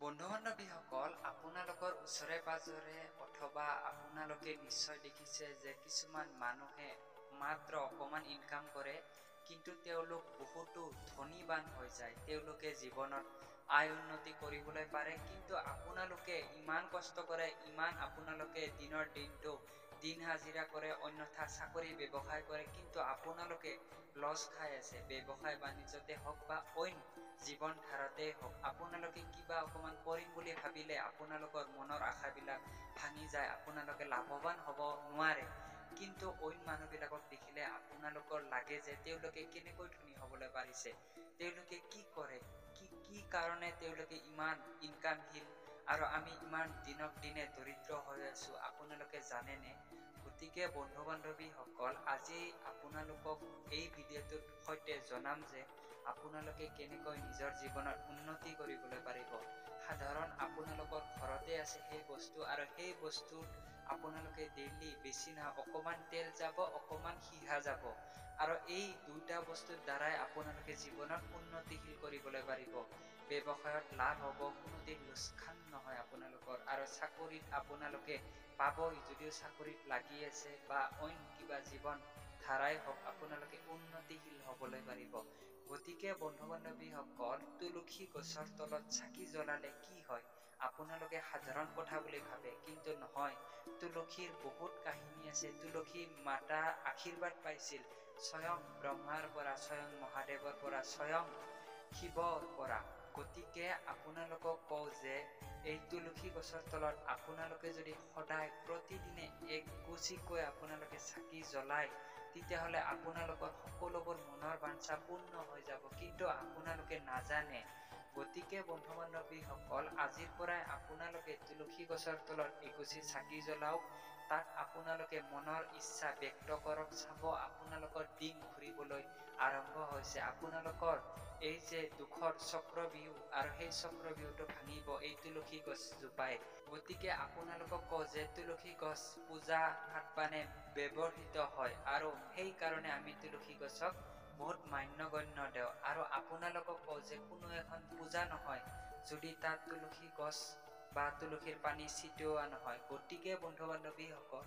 বন্ধু-বান্ধৱীসকল, আপোনালোকৰ ওচৰে পাজৰে অথবা আপোনালোকে নিশ্চয় দেখিছে যে কিছুমান মানুহে মাত্ৰ অকমান ইনকাম কৰে, কিন্তু তেওঁলোক বহুতো ধনীবান হৈ যায়। তেওঁলোকে জীৱনত আয় উন্নতি কৰিবলৈ পাৰে, কিন্তু আপোনালোকে ইমান কষ্ট কৰে, ইমান আপোনালোকে দিনৰ দিনটো দিন হাজিৰা কৰে, অন্যথা চাকৰি ব্যৱসায় কৰে, কিন্তু আপোনালোকে লছ খাই আছে। ব্যৱসায় বাণিজ্যতে হওক বা অইন জীৱন ধাৰাতেই হওক, আপোনালোকে কিবা অকমান কৰিম বুলি ভাবিলে আপোনালোকৰ মনৰ আশাবিলাক ভাঙি যায়, আপোনালোকে লাভৱান হ'ব নোৱাৰে। কিন্তু অইন মানুহবিলাকক দেখিলে আপোনালোকৰ লাগে যে তেওঁলোকে কেনেকৈ ধনী হ'বলৈ পাৰিছে, তেওঁলোকে কি কৰে, কি কাৰণে তেওঁলোকে ইমান ইনকামশীল আৰু আমি ইমান দিনক দিনে দৰিদ্ৰ হৈ আছো, আপোনালোকে জানেনে? গতিকে বন্ধু বান্ধৱীসকল, আজি আপোনালোকক এই ভিডিঅ'টোৰ সৈতে জনাম যে আপোনালোকে কেনেকৈ নিজৰ জীৱনত উন্নতি কৰিবলৈ পাৰিব। সাধাৰণ আপোনালোকৰ ঘৰতে আছে সেই বস্তু, আৰু সেই বস্তু আপোনালোকে ডেইলি বেছি নহয়, অকমান তেল যাব, অকমান সিহা যাব, আৰু এই দুটা বস্তুৰ দ্বাৰাই আপোনালোকে জীৱনত উন্নতিশীল কৰিবলৈ পাৰিব। ব্যৱসায়ত লাভ হ'ব, কোনোদিন লোকচান নহয় আপোনালোকৰ। আৰু চাকৰিত আপোনালোকে পাবই, যদিও চাকৰিত লাগি আছে বা অইন কিবা জীৱন ধাৰাই হওক, আপোনালোকে উন্নতিশীল হ'বলৈ পাৰিব। গতিকে বন্ধু বান্ধৱীসকল, তুলসী গছৰ তলত চাকি জ্বলালে কি হয় আপোনালোকে সাধাৰণ কথা বুলি ভাবে, কিন্তু নহয়। তুলসীৰ বহুত কাহিনী আছে। তুলসী মাতা আশীৰ্বাদ পাইছিল স্বয়ং ব্ৰহ্মাৰ পৰা, স্বয়ং মহাদেৱৰ পৰা, স্বয়ং শিৱৰ পৰা। গতিকে আপোনালোকক কওঁ যে এই তুলসী গছৰ তলত আপোনালোকে যদি সদায় প্ৰতিদিনে একগোছিকৈ আপোনালোকে চাকি জ্বলায়, তেতিয়াহ'লে আপোনালোকৰ সকলোবোৰ মনৰ বাঞ্ছা পূৰ্ণ হৈ যাব, কিন্তু আপোনালোকে নাজানে। গতিকে বন্ধু বান্ধৱীসকল, আজিৰ পৰাই আপোনালোকে তুলসী গছৰ তলত এগছি চাকি জ্বলাওক, তাত আপোনালোকে মনৰ ইচ্ছা ব্যক্ত কৰক। চাব আপোনালোকৰ দিন ঘূৰিবলৈ আৰম্ভ হৈছে, আপোনালোকৰ এই যে দুখৰ চক্ৰবিহু, আৰু সেই চক্ৰবিহুটো ভাঙিব এই তুলসী গছজোপাই। গতিকে আপোনালোকক কওঁ যে তুলসী গছ পূজা পাতবানে ব্যৱহৃত হয়, আৰু সেই কাৰণে আমি তুলসী গছক বহুত মান্যগণ্য দেওঁ। আৰু আপোনালোকক কওঁ যে কোনো এখন পূজা নহয় যদি তাত তুলসী গছ বা তুলসীৰ পানী ছিটিওৱা নহয়। গতিকে বন্ধু বান্ধৱীসকল,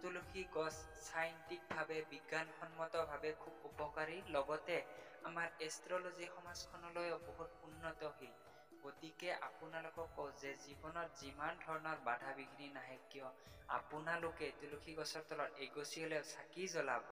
তুলসী গছ চাইণ্টিফিকভাৱে, বিজ্ঞানসন্মতভাৱে খুব উপকাৰী, লগতে আমাৰ এষ্ট্ৰলজি সমাজখনলৈও বহুত উন্নতশীল। গতিকে আপোনালোকক কওঁ যে জীৱনত যিমান ধৰণৰ বাধা বিঘিনি নাহে কিয়, আপোনালোকে তুলসী গছৰ তলত এগছি হ'লেও চাকি জ্বলাব।